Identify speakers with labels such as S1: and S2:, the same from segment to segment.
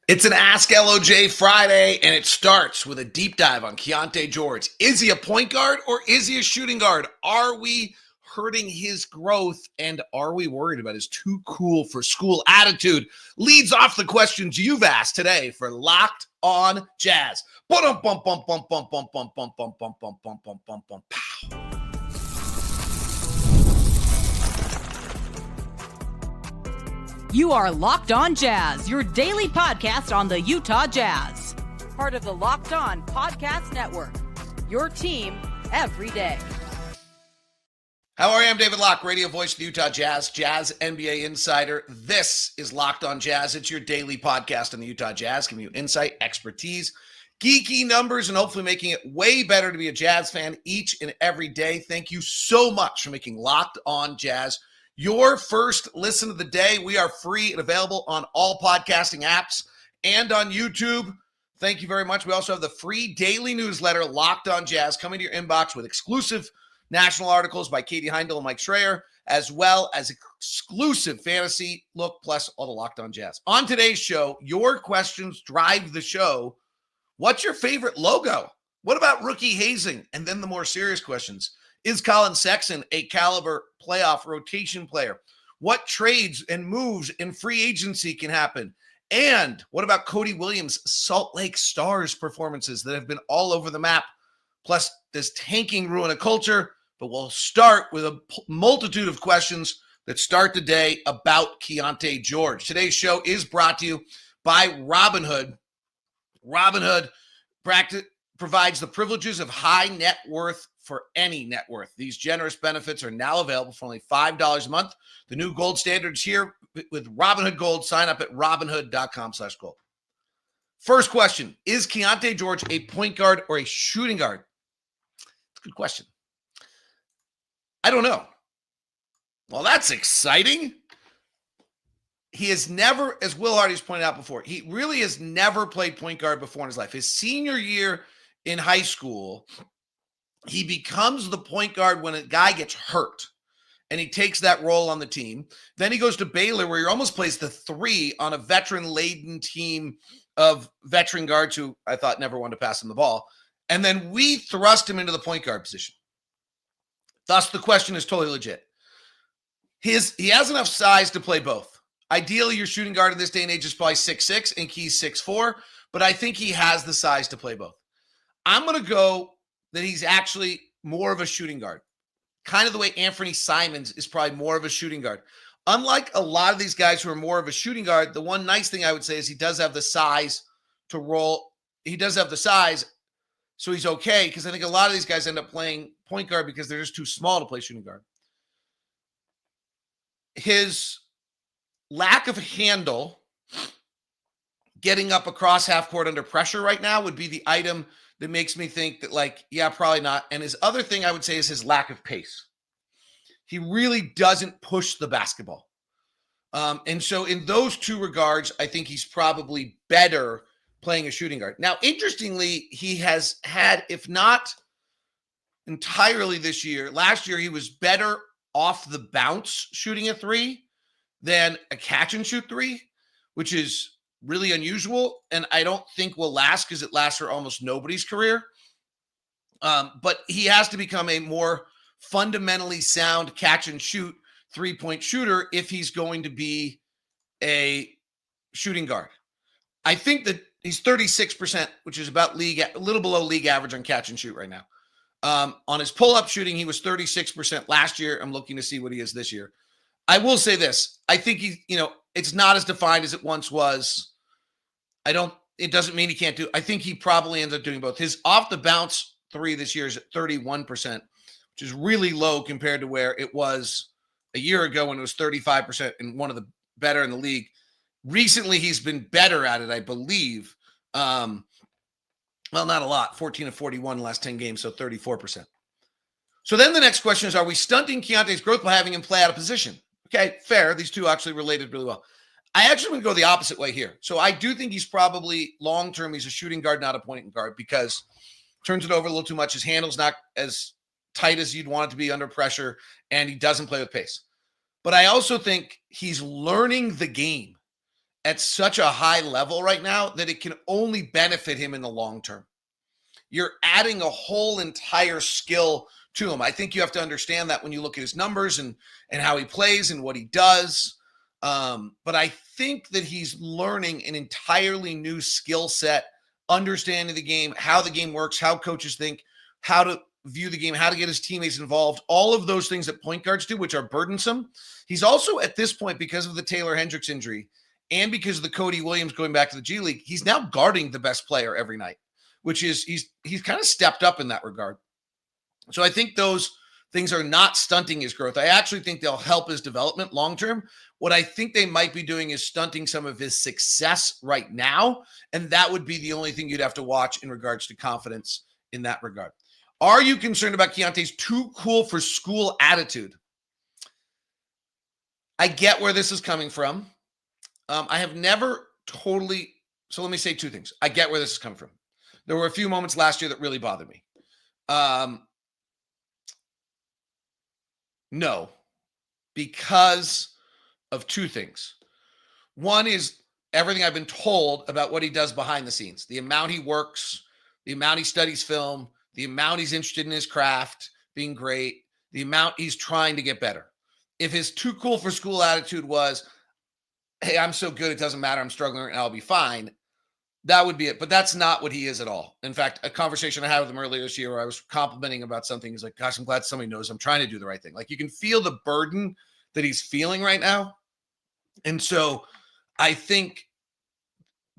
S1: It's an Ask LOJ Friday, and it starts with a deep dive on Keyonte George. Is he a point guard or is he a shooting guard? Are we hurting his growth, and are we worried about his too cool for school attitude? Leads off the questions you've asked today for Locked on Jazz. Bum bum bum bum bum bum bum bum bum bum bum bum bum bum bum pow.
S2: You are Locked on Jazz, your daily podcast on the Utah Jazz. Part of the Locked on Podcast Network, your team every day.
S1: How are you? I'm David Locke, radio voice of the Utah Jazz, Jazz NBA insider. This is Locked on Jazz. It's your daily podcast on the Utah Jazz, giving you insight, expertise, geeky numbers, and hopefully making it way better to be a Jazz fan each and every day. Thank you so much for making Locked on Jazz your first listen of the day. We are free and available on all podcasting apps and on YouTube. Thank you very much. We also have the free daily newsletter, Locked on Jazz, coming to your inbox with exclusive national articles by Katie Heindel and Mike Schreier, as well as exclusive fantasy look, plus all the Locked on Jazz. On today's show, your questions drive the show. What's your favorite logo? What about rookie hazing? And then the more serious questions. Is Colin Sexton a caliber playoff rotation player? What trades and moves in free agency can happen? And what about Cody Williams' Salt Lake Stars performances that have been all over the map? Plus, does tanking ruin a culture? But we'll start with a multitude of questions that start the day about Keyonte George. Today's show is brought to you by Robinhood. Robinhood provides the privileges of high net worth for any net worth. These generous benefits are now available for only $5 a month. The new gold standard is here with Robinhood Gold. Sign up at robinhood.com/gold. First question, is Keyonte George a point guard or a shooting guard? It's a good question. I don't know. Well, that's exciting. He has never, as Will Hardy's pointed out before, he really has never played point guard before in his life. His senior year in high school, he becomes the point guard when a guy gets hurt and he takes that role on the team. Then he goes to Baylor, where he almost plays the three on a veteran-laden team of veteran guards who I thought never wanted to pass him the ball. And then we thrust him into the point guard position. Thus, the question is totally legit. He has enough size to play both. Ideally, your shooting guard in this day and age is probably 6'6", and Key's 6'4", but I think he has the size to play both. I'm going to go that he's actually more of a shooting guard, kind of the way Anfernee Simons is probably more of a shooting guard. Unlike a lot of these guys who are more of a shooting guard, the one nice thing I would say is he does have the size to roll. He does have the size, so he's okay, because I think a lot of these guys end up playing point guard because they're just too small to play shooting guard. His lack of handle getting up across half court under pressure right now would be the item that makes me think that, like, yeah, probably not. And his other thing I would say is his lack of pace. He really doesn't push the basketball. And so in those two regards, I think he's probably better playing a shooting guard. Now, interestingly, he has had, if not entirely this year, last year he was better off the bounce shooting a three than a catch and shoot three, which is really unusual, and I don't think will last because it lasts for almost nobody's career. But he has to become a more fundamentally sound catch and shoot three-point shooter if he's going to be a shooting guard. I think that he's 36%, which is about a little below league average on catch and shoot right now. On his pull-up shooting, he was 36% last year. I'm looking to see what he is this year. I will say this. I think it's not as defined as it once was. It doesn't mean he can't do. I think he probably ends up doing both. His off the bounce three this year is at 31%, which is really low compared to where it was a year ago when it was 35% and one of the better in the league. Recently, he's been better at it, I believe. Well, not a lot, 14 of 41 in the last 10 games, so 34%. So then the next question is, are we stunting Keyonte's growth by having him play out of position? Okay, fair. These two actually related really well. I actually would go the opposite way here. So I do think he's probably long-term, he's a shooting guard, not a point guard, because turns it over a little too much. His handle's not as tight as you'd want it to be under pressure, and he doesn't play with pace. But I also think he's learning the game. at such a high level right now that it can only benefit him in the long term. You're adding a whole entire skill to him. I think you have to understand that when you look at his numbers and how he plays and what he does. But I think that he's learning an entirely new skill set, understanding the game, how the game works, how coaches think, how to view the game, how to get his teammates involved, all of those things that point guards do, which are burdensome. He's also at this point, because of the Taylor Hendricks injury and because of the Cody Williams going back to the G League, he's now guarding the best player every night, which is he's kind of stepped up in that regard. So I think those things are not stunting his growth. I actually think they'll help his development long term. What I think they might be doing is stunting some of his success right now, and that would be the only thing you'd have to watch in regards to confidence in that regard. Are you concerned about Keyonte's too cool for school attitude? I get where this is coming from. I have never totally, so let me say two things. I get where this is coming from. There were a few moments last year that really bothered me. No, because of two things. One is everything I've been told about what he does behind the scenes, the amount he works, the amount he studies film, the amount he's interested in his craft, being great, the amount he's trying to get better. If his too cool for school attitude was, hey, I'm so good, it doesn't matter, I'm struggling and I'll be fine, that would be it. But that's not what he is at all. In fact, a conversation I had with him earlier this year where I was complimenting about something, he's like, gosh, I'm glad somebody knows I'm trying to do the right thing. Like, you can feel the burden that he's feeling right now. And so I think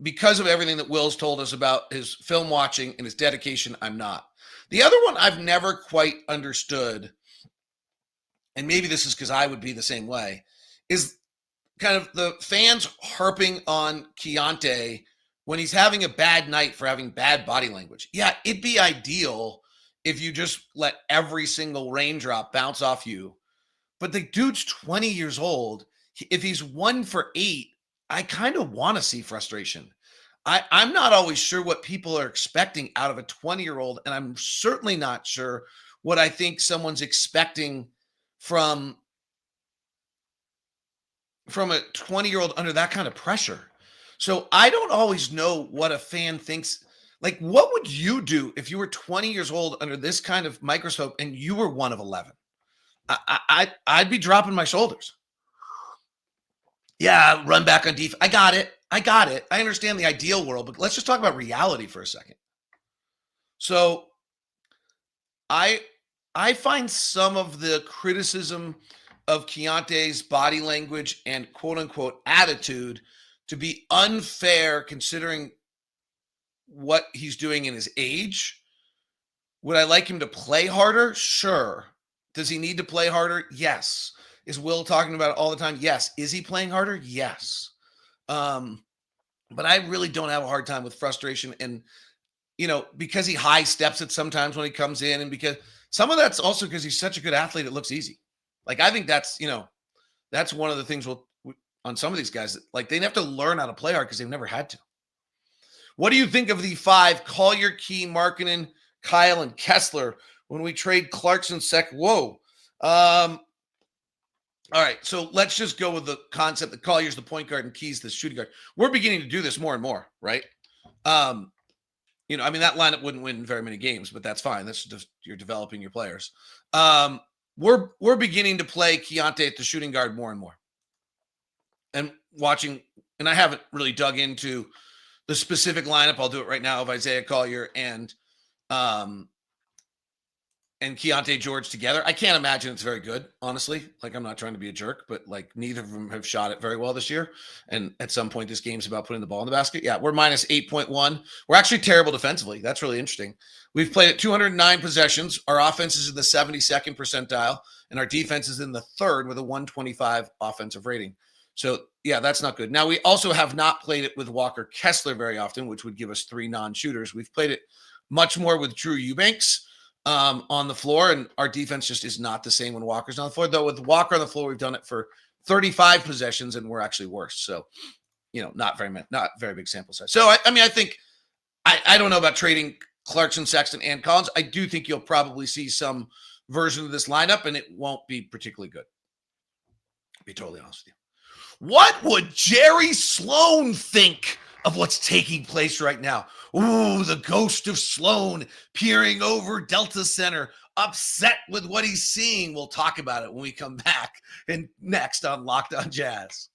S1: because of everything that Will's told us about his film watching and his dedication, I'm not. The other one I've never quite understood, and maybe this is because I would be the same way, is kind of the fans harping on Keyonte when he's having a bad night for having bad body language. Yeah, it'd be ideal if you just let every single raindrop bounce off you. But the dude's 20 years old. If he's 1 for 8, I kind of want to see frustration. I'm not always sure what people are expecting out of a 20-year-old, and I'm certainly not sure what I think someone's expecting from a 20-year-old under that kind of pressure. So I don't always know what a fan thinks. Like, what would you do if you were 20 years old under this kind of microscope and you were 1 of 11? I'd be dropping my shoulders. Yeah, run back on defense. I got it. I understand the ideal world, but let's just talk about reality for a second. So I find some of the criticism of Keyonte's body language and quote unquote attitude to be unfair considering what he's doing in his age. Would I like him to play harder? Sure. Does he need to play harder? Yes. Is Will talking about it all the time? Yes. Is he playing harder? Yes. But I really don't have a hard time with frustration. And, because he high steps it sometimes when he comes in, and because some of that's also because he's such a good athlete, it looks easy. Like, I think that's, that's one of the things on some of these guys, like, they have to learn how to play hard because they've never had to. What do you think of the 5 Collier, Key, Markkanen, Kyle, and Kessler when we trade Clarkson Whoa. All right, so let's just go with the concept that Collier's the point guard and Key's the shooting guard. We're beginning to do this more and more, right? That lineup wouldn't win very many games, but that's fine. That's just, you're developing your players. We're beginning to play Keyonte at the shooting guard more and more. And watching, and I haven't really dug into the specific lineup. I'll do it right now of Isaiah Collier and Keyonte George together. I can't imagine it's very good, honestly. Like, I'm not trying to be a jerk, but like, neither of them have shot it very well this year. And at some point, this game's about putting the ball in the basket. Yeah, we're minus 8.1. We're actually terrible defensively. That's really interesting. We've played at 209 possessions. Our offense is in the 72nd percentile, and our defense is in the 3rd with a 125 offensive rating. So, yeah, that's not good. Now, we also have not played it with Walker Kessler very often, which would give us 3 non-shooters. We've played it much more with Drew Eubanks on the floor, and our defense just is not the same when Walker's on the floor. Though with Walker on the floor, we've done it for 35 possessions, and we're actually worse. So, not very big sample size. So, I think I don't know about trading Clarkson, Sexton, and Collins. I do think you'll probably see some version of this lineup, and it won't be particularly good. To be totally honest with you. What would Jerry Sloan think of what's taking place right now? Ooh, the ghost of Sloan peering over Delta Center, upset with what he's seeing. We'll talk about it when we come back and next on Locked On Jazz.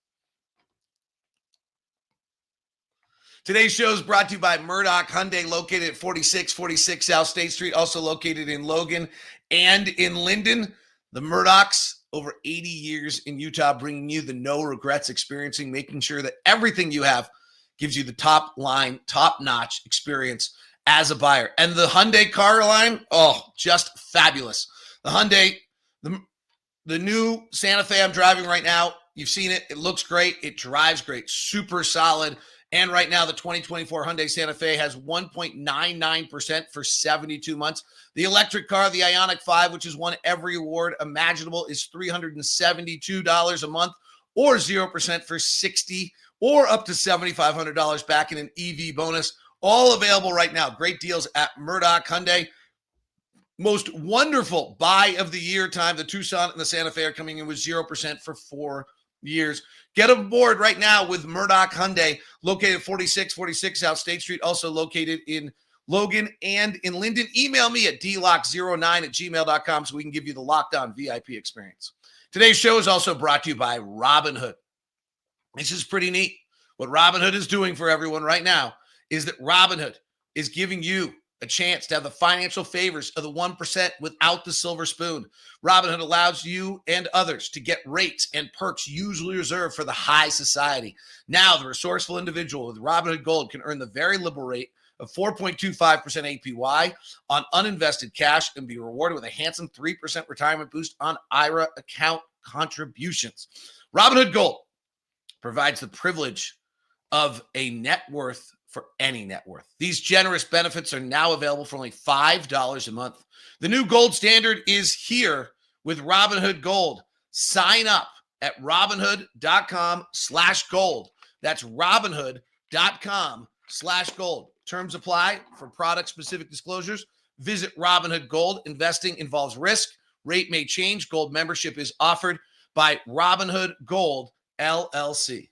S1: Today's show is brought to you by Murdoch Hyundai, located at 4646 South State Street, also located in Logan and in Linden. The Murdochs, over 80 years in Utah, bringing you the no regrets experiencing, making sure that everything you have gives you the top line, top-notch experience as a buyer. And the Hyundai car line, just fabulous. The Hyundai, the new Santa Fe I'm driving right now, you've seen it. It looks great. It drives great. Super solid. And right now, the 2024 Hyundai Santa Fe has 1.99% for 72 months. The electric car, the Ioniq 5, which has won every award imaginable, is $372 a month, or 0% for 60, or up to $7,500 back in an EV bonus. All available right now. Great deals at Murdoch Hyundai. Most wonderful buy of the year time. The Tucson and the Santa Fe are coming in with 0% for 4 years. Get aboard right now with Murdoch Hyundai, located at 4646 South State Street, also located in Logan and in Linden. Email me at dlock09@gmail.com so we can give you the Locked On VIP experience. Today's show is also brought to you by Robinhood. This is pretty neat. What Robinhood is doing for everyone right now is that Robinhood is giving you a chance to have the financial favors of the 1% without the silver spoon. Robinhood allows you and others to get rates and perks usually reserved for the high society. Now, the resourceful individual with Robinhood Gold can earn the very liberal rate of 4.25% APY on uninvested cash and be rewarded with a handsome 3% retirement boost on IRA account contributions. Robinhood Gold provides the privilege of a net worth for any net worth. These generous benefits are now available for only $5 a month. The new gold standard is here with Robinhood Gold. Sign up at Robinhood.com/gold. That's Robinhood.com/gold. Terms apply for product-specific disclosures. Visit Robinhood Gold. Investing involves risk. Rate may change. Gold membership is offered by Robinhood Gold, LLC.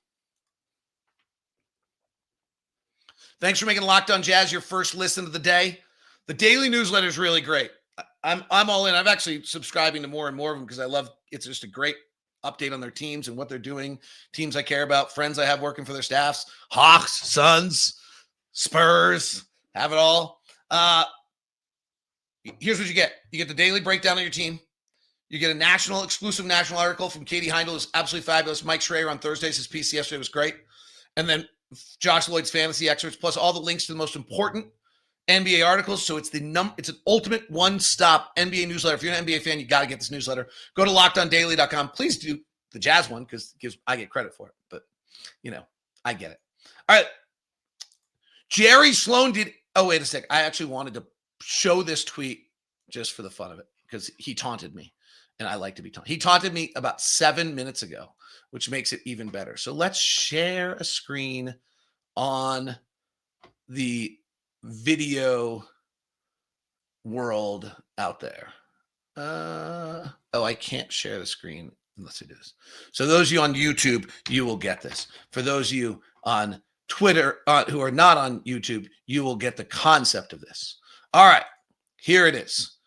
S1: Thanks for making Locked On Jazz your first listen of the day. The daily newsletter is really great. I'm all in. I'm actually subscribing to more and more of them because I love it's just a great update on their teams and what they're doing. Teams I care about, friends I have working for their staffs, Hawks, Suns, Spurs, have it all. Here's what you get. You get the daily breakdown of your team. You get a exclusive national article from Katie Heindel. It's absolutely fabulous. Mike Schreier on Thursdays. His piece yesterday was great. And then Josh Lloyd's fantasy excerpts, plus all the links to the most important NBA articles. So it's it's an ultimate one-stop NBA newsletter. If you're an NBA fan, you got to get this newsletter. Go to LockedOnDaily.com. Please do the Jazz one because I get credit for it. But, I get it. All right. Jerry Sloan did – oh, wait a sec. I actually wanted to show this tweet just for the fun of it because he taunted me, and I like to be taunted. He taunted me about 7 minutes ago, which makes it even better. So let's share a screen on the video world out there. I can't share the screen unless it is. So those of you on YouTube, you will get this. For those of you on Twitter who are not on YouTube, you will get the concept of this. All right, here it is.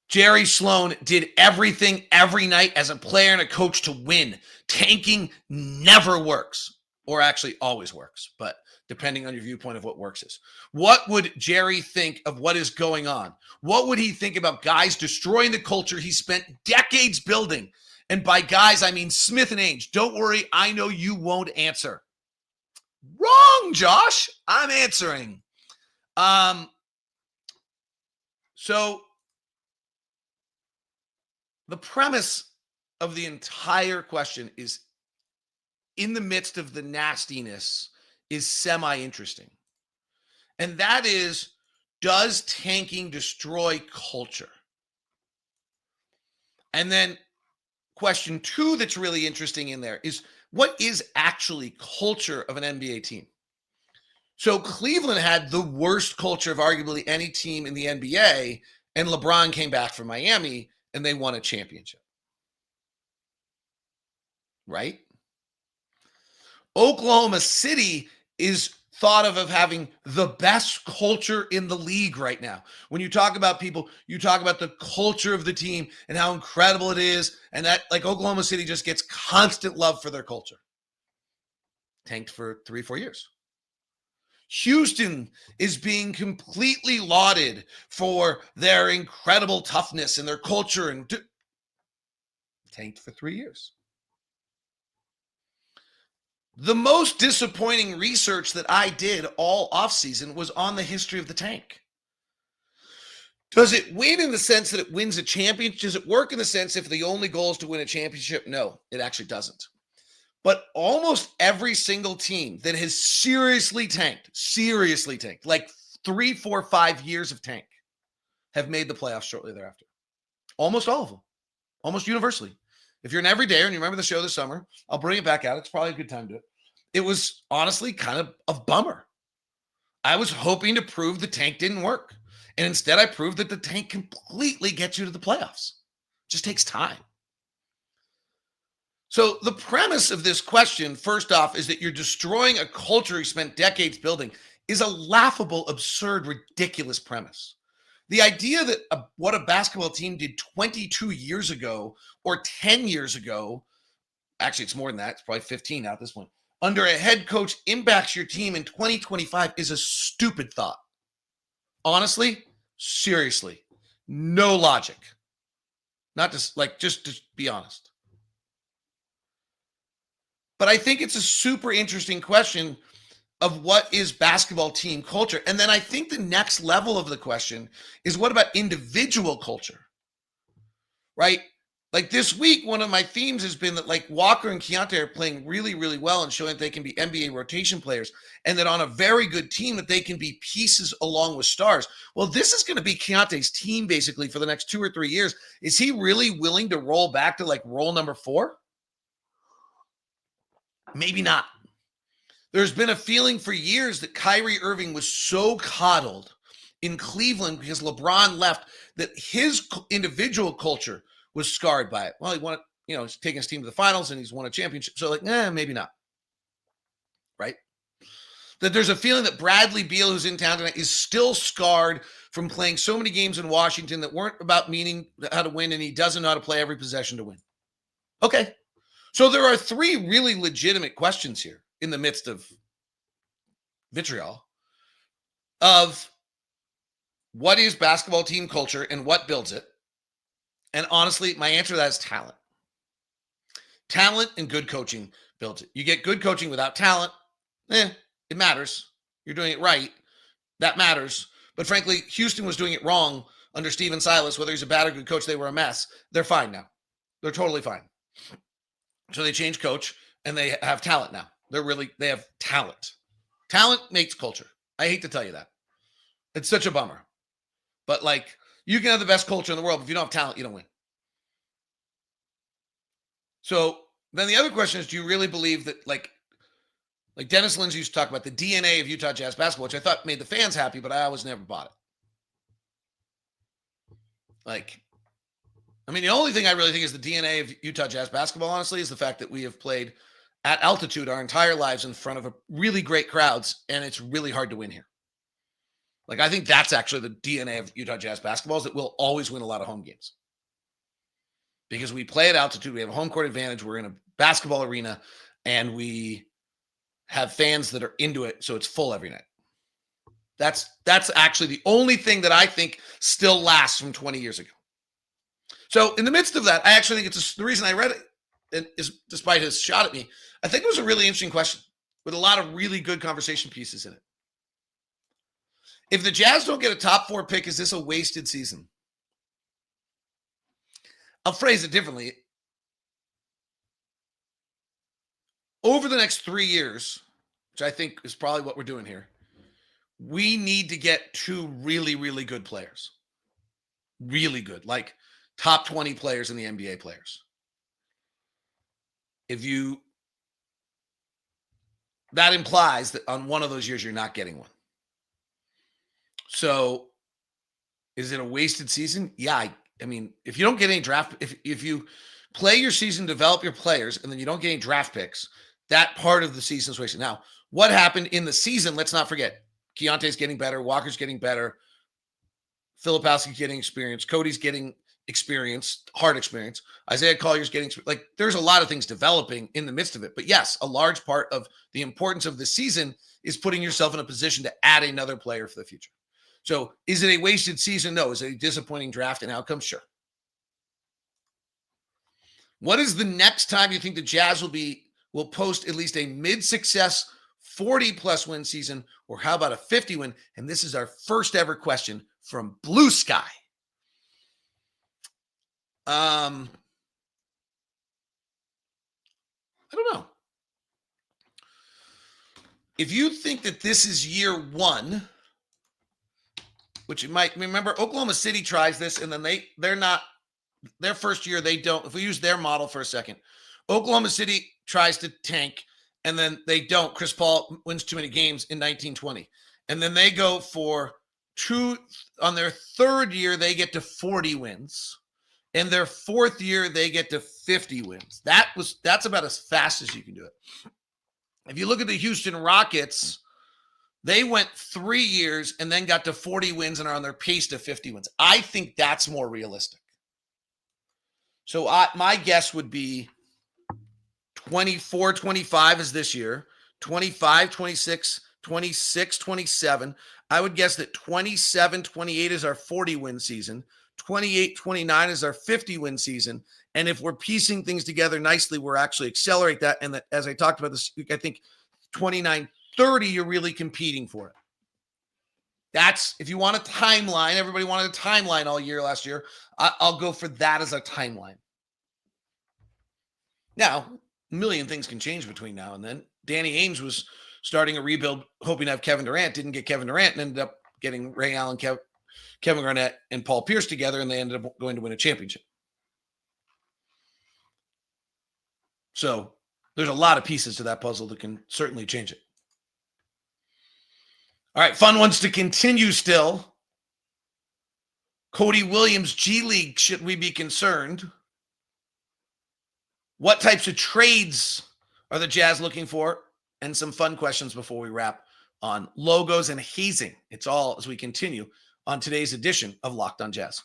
S1: Jerry Sloan did everything every night as a player and a coach to win. Tanking never works, or actually always works, but depending on your viewpoint of what works is. What would Jerry think of what is going on? What would he think about guys destroying the culture he spent decades building? And by guys, I mean Smith and Ainge. Don't worry, I know you won't answer. Wrong, Josh. I'm answering. So the premise of the entire question is, in the midst of the nastiness, is semi-interesting. And that is, does tanking destroy culture? And then question 2 that's really interesting in there is, what is actually culture of an NBA team? So Cleveland had the worst culture of arguably any team in the NBA, and LeBron came back from Miami, and they won a championship. right? Oklahoma City is thought of having the best culture in the league right now. When you talk about people, you talk about the culture of the team and how incredible it is. And that, like, Oklahoma City just gets constant love for their culture. Tanked for 3-4 years. Houston is being completely lauded for their incredible toughness and their culture, and tanked for 3 years. The most disappointing research that I did all offseason was on the history of the tank. Does it win in the sense that it wins a championship? Does it work in the sense if the only goal is to win a championship? No, it actually doesn't. But almost every single team that has seriously tanked, like 3, 4, 5 years of tank, have made the playoffs shortly thereafter. Almost all of them, almost universally. If you're an everydayer and you remember the show this summer, I'll bring it back out. It's probably a good time to do it. It was honestly kind of a bummer. I was hoping to prove the tank didn't work. And instead, I proved that the tank completely gets you to the playoffs. It just takes time. So the premise of this question, first off, is that you're destroying a culture you spent decades building is a laughable, absurd, ridiculous premise. The idea that what a basketball team did 22 years ago or 10 years ago, actually it's more than that, it's probably 15 now at this point, under a head coach impacts your team in 2025 is a stupid thought. Honestly, seriously, no logic. Not just just to be honest. But I think it's a super interesting question of what is basketball team culture. And then I think the next level of the question is, what about individual culture? Right? Like this week, one of my themes has been that like Walker and Keyonte are playing really, really well and showing that they can be NBA rotation players, and that on a very good team that they can be pieces along with stars. Well, this is going to be Keyonte's team basically for the next 2 or 3 years. Is he really willing to roll back to like role number 4? Maybe not. There's been a feeling for years that Kyrie Irving was so coddled in Cleveland because LeBron left that his individual culture was scarred by it. Well, he won, he's taking his team to the finals and he's won a championship. So maybe not. Right? That there's a feeling that Bradley Beal, who's in town tonight, is still scarred from playing so many games in Washington that weren't about meaning how to win, and he doesn't know how to play every possession to win. Okay. So there are 3 really legitimate questions here in the midst of vitriol of what is basketball team culture and what builds it. And honestly, my answer to that is talent. Talent and good coaching builds it. You get good coaching without talent, it matters. You're doing it right. That matters. But frankly, Houston was doing it wrong under Steven Silas. Whether he's a bad or good coach, they were a mess. They're fine now. They're totally fine. So they changed coach and they have talent now. They have talent. Talent makes culture. I hate to tell you that. It's such a bummer. But you can have the best culture in the world, but if you don't have talent, you don't win. So then the other question is, do you really believe that like Dennis Lindsay used to talk about the DNA of Utah Jazz basketball, which I thought made the fans happy, but I always never bought it. The only thing I really think is the DNA of Utah Jazz basketball, honestly, is the fact that we have played at altitude our entire lives in front of a really great crowds, and it's really hard to win here. I think that's actually the DNA of Utah Jazz basketball, is that we'll always win a lot of home games. Because we play at altitude, we have a home court advantage, we're in a basketball arena, and we have fans that are into it, so it's full every night. That's actually the only thing that I think still lasts from 20 years ago. So in the midst of that, I actually think the reason I read it is, despite his shot at me, I think it was a really interesting question with a lot of really good conversation pieces in it. If the Jazz don't get a top 4 pick, is this a wasted season? I'll phrase it differently. Over the next 3 years, which I think is probably what we're doing here, we need to get 2 really, really good players. Really good, like top 20 players in the NBA players. That implies that on one of those years, you're not getting one. So is it a wasted season? Yeah. If you don't get any draft, if you play your season, develop your players, and then you don't get any draft picks, that part of the season is wasted. Now, what happened in the season, let's not forget. Keyonte's getting better. Walker's getting better. Filipowski's getting experience. Cody's getting experience, hard experience. Isaiah Collier's getting, like, there's a lot of things developing in the midst of it. But yes, a large part of the importance of the season is putting yourself in a position to add another player for the future. So is it a wasted season? No. Is it a disappointing draft and outcome? Sure. What is the next time you think the Jazz will post at least a mid-success 40-plus win season, or how about a 50 win? And this is our first ever question from Blue Sky. I don't know. If you think that this is year one, which you might remember, Oklahoma City tries this, and then they're not their first year. They don't. If we use their model for a second, Oklahoma City tries to tank, and then they don't. Chris Paul wins too many games in 1920, and then they go for two. On their third year, they get to 40 wins. In their fourth year, they get to 50 wins. That's about as fast as you can do it. If you look at the Houston Rockets, they went 3 years and then got to 40 wins and are on their pace to 50 wins. I think that's more realistic. So my guess would be 24, 25 is this year, 25, 26, 26, 27. I would guess that 27, 28 is our 40-win season. 28, 29 is our 50-win season. And if we're piecing things together nicely, we're actually accelerate that. And that, as I talked about this week, I think 29, 30, you're really competing for it. That's, if you want a timeline, everybody wanted a timeline all year last year. I'll go for that as a timeline. Now, a million things can change between now and then. Danny Ainge was starting a rebuild, hoping to have Kevin Durant, didn't get Kevin Durant, and ended up getting Ray Allen, Kevin Garnett, and Paul Pierce together, and they ended up going to win a championship. So there's a lot of pieces to that puzzle that can certainly change it. All right, fun ones to continue still. Cody Williams, G League, should we be concerned? What types of trades are the Jazz looking for? And some fun questions before we wrap on logos and hazing. It's all as we continue on today's edition of Locked on Jazz.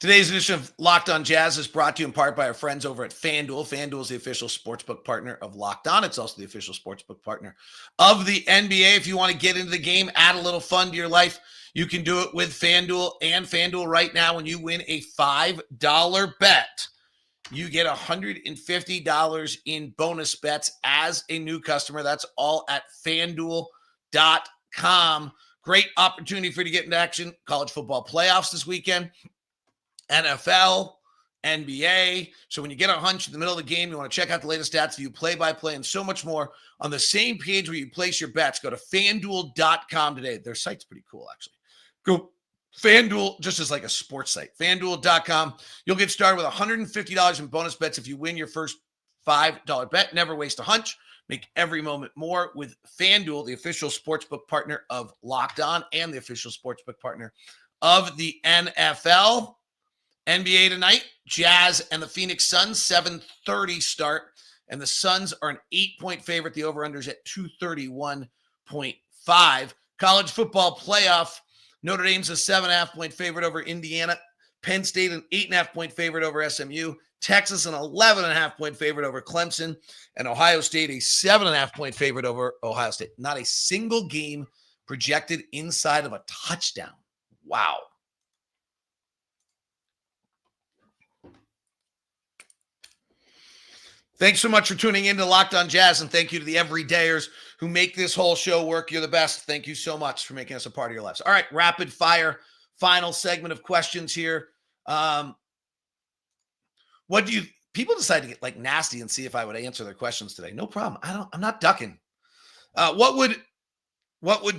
S1: Today's edition of Locked on Jazz is brought to you in part by our friends over at FanDuel. FanDuel is the official sportsbook partner of Locked On. It's also the official sportsbook partner of the NBA. If you want to get into the game, add a little fun to your life, you can do it with FanDuel. And FanDuel right now, when you win a $5 bet, you get $150 in bonus bets as a new customer. That's all at FanDuel.com. Great opportunity for you to get into action. College football playoffs this weekend. NFL, NBA. So when you get a hunch in the middle of the game, you want to check out the latest stats, view play-by-play, and so much more on the same page where you place your bets. Go to FanDuel.com today. Their site's pretty cool, actually. Go FanDuel, just as like a sports site. FanDuel.com. You'll get started with $150 in bonus bets if you win your first $5 bet. Never waste a hunch. Make every moment more with FanDuel, the official sportsbook partner of Locked On and the official sportsbook partner of the NFL. NBA tonight, Jazz and the Phoenix Suns, 7:30 start. And the Suns are an 8-point favorite. The over-under's at 231.5. College football playoff, Notre Dame's a 7.5-point favorite over Indiana. Penn State, an 8.5-point favorite over SMU. Texas, an 11.5-point favorite over Clemson. And Ohio State, a 7.5-point favorite over Ohio State. Not a single game projected inside of a touchdown. Wow. Thanks so much for tuning in to Locked on Jazz, and thank you to the everydayers who make this whole show work. You're the best. Thank you so much for making us a part of your lives. All right, rapid fire, final segment of questions here. What do you people decide to get like nasty and see if I would answer their questions today? No problem. I'm not ducking. What would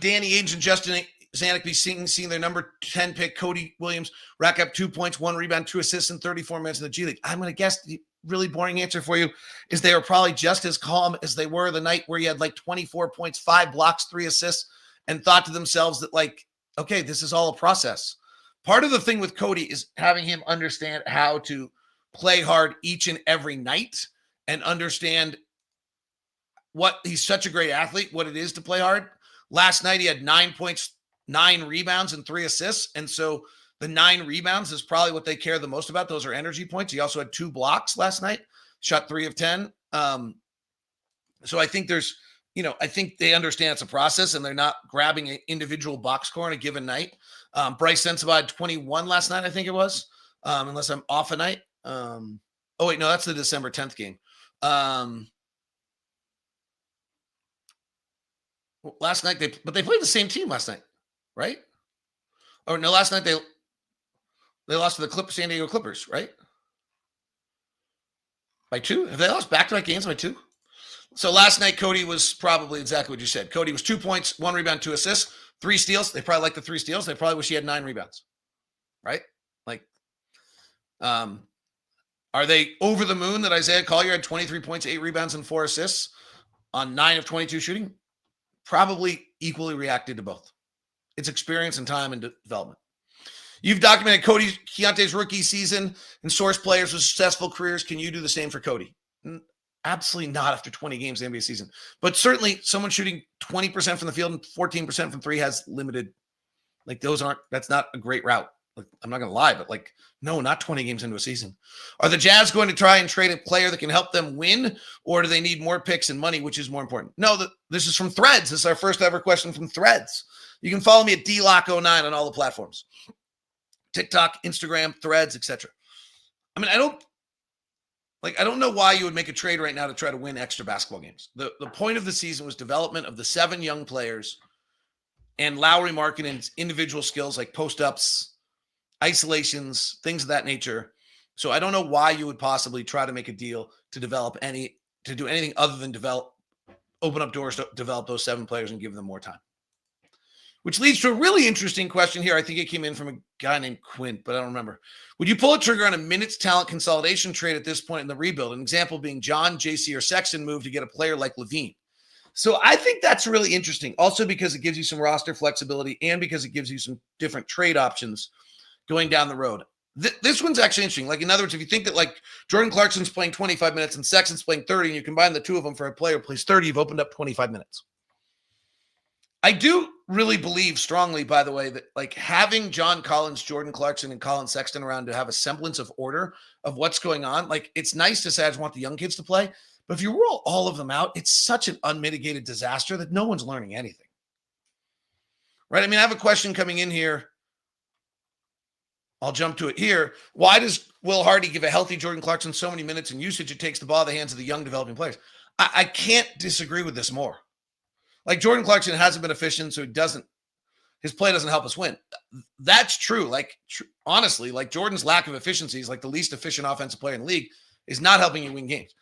S1: Danny Ainge and Justin Zanuck be seeing their number 10 pick Cody Williams rack up 2 points, 1 rebound, 2 assists in 34 minutes in the G League? I'm going to guess the really boring answer for you is they were probably just as calm as they were the night where he had like 24 points, 5 blocks, 3 assists, and thought to themselves that, like, okay, this is all a process. Part of the thing with Cody is having him understand how to play hard each and every night and understand what he's such a great athlete, what it is to play hard. Last night, he had 9 points, 9 rebounds, and 3 assists. And so the 9 rebounds is probably what they care the most about. Those are energy points. He also had 2 blocks last night, shot 3 of 10. So I think there's, I think they understand it's a process and they're not grabbing an individual box score on a given night. Bryce Sensabaugh had 21 last night, I think it was, unless I'm off a night. Oh, wait, no, that's the December 10th game. Last night, they played the same team last night, right? Or no, last night they lost to the San Diego Clippers, right? By 2? Have they lost back-to-back games by 2? So last night, Cody was probably exactly what you said. Cody was 2 points, 1 rebound, 2 assists, 3 steals. They probably like the 3 steals. They probably wish he had 9 rebounds, right? Are they over the moon that Isaiah Collier had 23 points, 8 rebounds, and 4 assists on 9 of 22 shooting? Probably equally reacted to both. It's experience and time and development. You've documented Keyonte's rookie season and sourced players with successful careers. Can you do the same for Cody? Absolutely not after 20 games in the NBA season. But certainly someone shooting 20% from the field and 14% from 3 has limited, that's not a great route. I'm not going to lie, but no, not 20 games into a season. Are the Jazz going to try and trade a player that can help them win, or do they need more picks and money, which is more important? No, this is from Threads. This is our first ever question from Threads. You can follow me at DLock09 on all the platforms. TikTok, Instagram, Threads, etc. I mean, I don't know why you would make a trade right now to try to win extra basketball games. The point of the season was development of the 7 young players and Lauri Markkanen's individual skills like post-ups, isolations, things of that nature. So I don't know why you would possibly try to make a deal to do anything other than open up doors to develop those 7 players and give them more time. Which leads to a really interesting question here. I think it came in from a guy named Quint, but I don't remember. Would you pull a trigger on a minutes talent consolidation trade at this point in the rebuild? An example being John, JC, or Sexton move to get a player like Levine. So I think that's really interesting. Also because it gives you some roster flexibility and because it gives you some different trade options going down the road. This one's actually interesting. In other words, if you think that Jordan Clarkson's playing 25 minutes and Sexton's playing 30 and you combine the 2 of them for a player who plays 30, you've opened up 25 minutes. I do really believe strongly, by the way, that having John Collins, Jordan Clarkson, and Colin Sexton around to have a semblance of order of what's going on, it's nice to say I just want the young kids to play. But if you roll all of them out, it's such an unmitigated disaster that no one's learning anything. Right? I mean, I have a question coming in here. I'll jump to it here. Why does Will Hardy give a healthy Jordan Clarkson so many minutes and usage it takes the ball out of the hands of the young developing players? I can't disagree with this more. Jordan Clarkson hasn't been efficient, so his play doesn't help us win. That's true. Honestly, Jordan's lack of efficiency is the least efficient offensive player in the league is not helping you win games.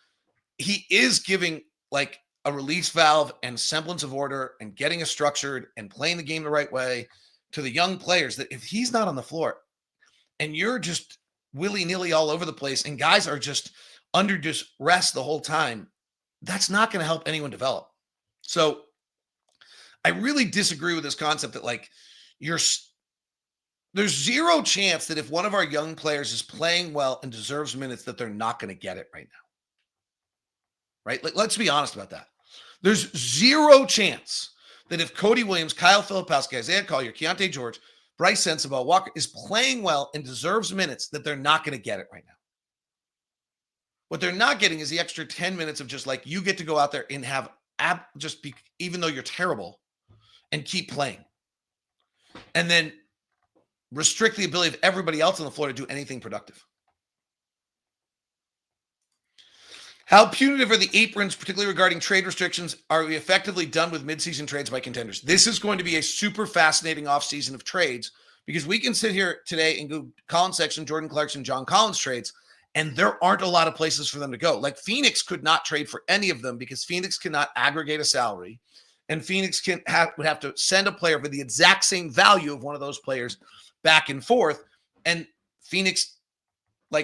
S1: He is giving a release valve and semblance of order and getting us structured and playing the game the right way to the young players that if he's not on the floor and you're just willy-nilly all over the place and guys are just under duress the whole time, that's not going to help anyone develop. So I really disagree with this concept that there's zero chance that if one of our young players is playing well and deserves minutes that they're not going to get it right now. Right? Let's be honest about that. There's zero chance that if Cody Williams, Kyle Filipowski, Isaiah Collier, Keyonte George, Bryce Sensabaugh, Walker is playing well and deserves minutes that they're not going to get it right now. What they're not getting is the extra 10 minutes of just you get to go out there and have even though you're terrible, and keep playing. And then restrict the ability of everybody else on the floor to do anything productive. How punitive are the aprons, particularly regarding trade restrictions? Are we effectively done with midseason trades by contenders? This is going to be a super fascinating offseason of trades because we can sit here today and go Colin Sexton, Jordan Clarkson, John Collins trades, and there aren't a lot of places for them to go. Phoenix could not trade for any of them because Phoenix cannot aggregate a salary. And Phoenix would have to send a player for the exact same value of one of those players back and forth. And Phoenix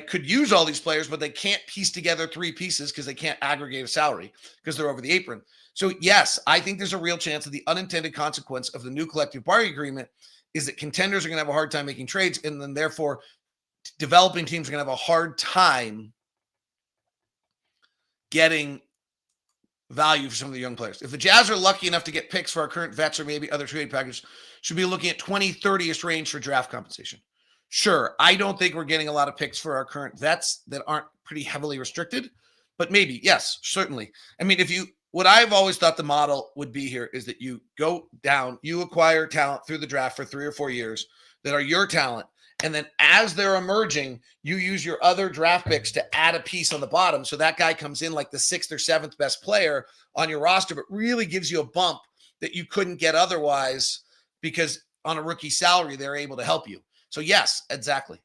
S1: could use all these players, but they can't piece together 3 pieces because they can't aggregate a salary because they're over the apron. So yes, I think there's a real chance that the unintended consequence of the new collective bargaining agreement is that contenders are going to have a hard time making trades, and then therefore developing teams are going to have a hard time getting value for some of the young players. If the Jazz are lucky enough to get picks for our current vets or maybe other trade packages, should be looking at 20, 30ish range for draft compensation. Sure, I don't think we're getting a lot of picks for our current vets that aren't pretty heavily restricted, but maybe, yes, certainly. I mean, what I've always thought the model would be here is that you go down, you acquire talent through the draft for 3 or 4 years that are your talent, and then as they're emerging, you use your other draft picks to add a piece on the bottom. So that guy comes in like the 6th or 7th best player on your roster, but really gives you a bump that you couldn't get otherwise because on a rookie salary, they're able to help you. So yes, exactly.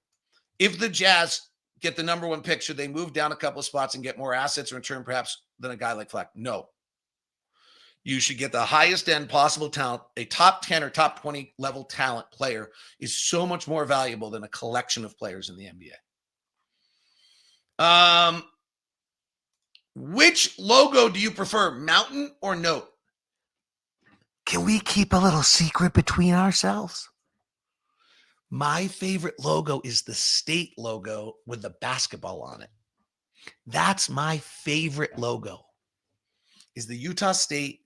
S1: If the Jazz get the number 1 pick, should they move down a couple of spots and get more assets in return perhaps than a guy like Fleck? No. You should get the highest end possible talent. A top 10 or top 20 level talent player is so much more valuable than a collection of players in the NBA. Which logo do you prefer, Mountain or Note? Can we keep a little secret between ourselves? My favorite logo is the state logo with the basketball on it. That's my favorite logo, is the Utah State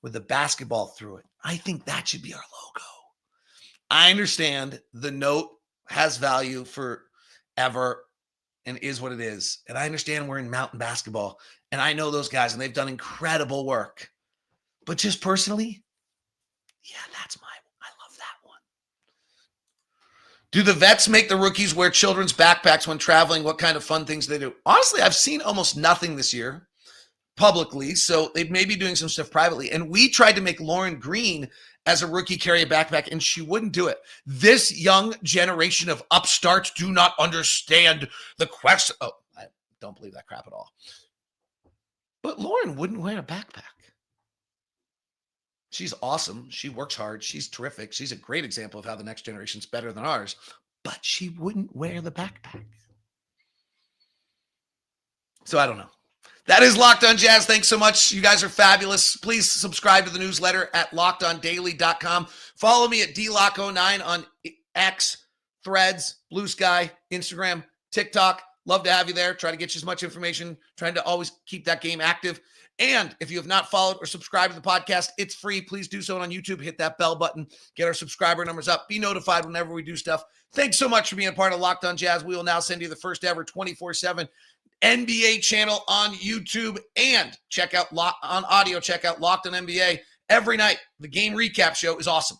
S1: with the basketball through it. I think that should be our logo. I understand the Note has value forever and is what it is. And I understand we're in mountain basketball. And I know those guys, and they've done incredible work. But just personally, yeah, I love that one. Do the vets make the rookies wear children's backpacks when traveling? What kind of fun things do they do? Honestly, I've seen almost nothing this year publicly, so they may be doing some stuff privately. And we tried to make Lauren Green as a rookie carry a backpack, and she wouldn't do it. This young generation of upstarts do not understand the question. Oh, I don't believe that crap at all. But Lauren wouldn't wear a backpack. She's awesome. She works hard. She's terrific. She's a great example of how the next generation's better than ours, but she wouldn't wear the backpack. So I don't know. That is Locked On Jazz. Thanks so much. You guys are fabulous. Please subscribe to the newsletter at lockedondaily.com. Follow me at DLock09 on X, Threads, Blue Sky, Instagram, TikTok. Love to have you there. Try to get you as much information. Trying to always keep that game active. And if you have not followed or subscribed to the podcast, it's free. Please do so on YouTube. Hit that bell button. Get our subscriber numbers up. Be notified whenever we do stuff. Thanks so much for being a part of Locked On Jazz. We will now send you the first ever 24/7 NBA channel on YouTube, and check out on audio. Check out Locked On NBA every night. The game recap show is awesome.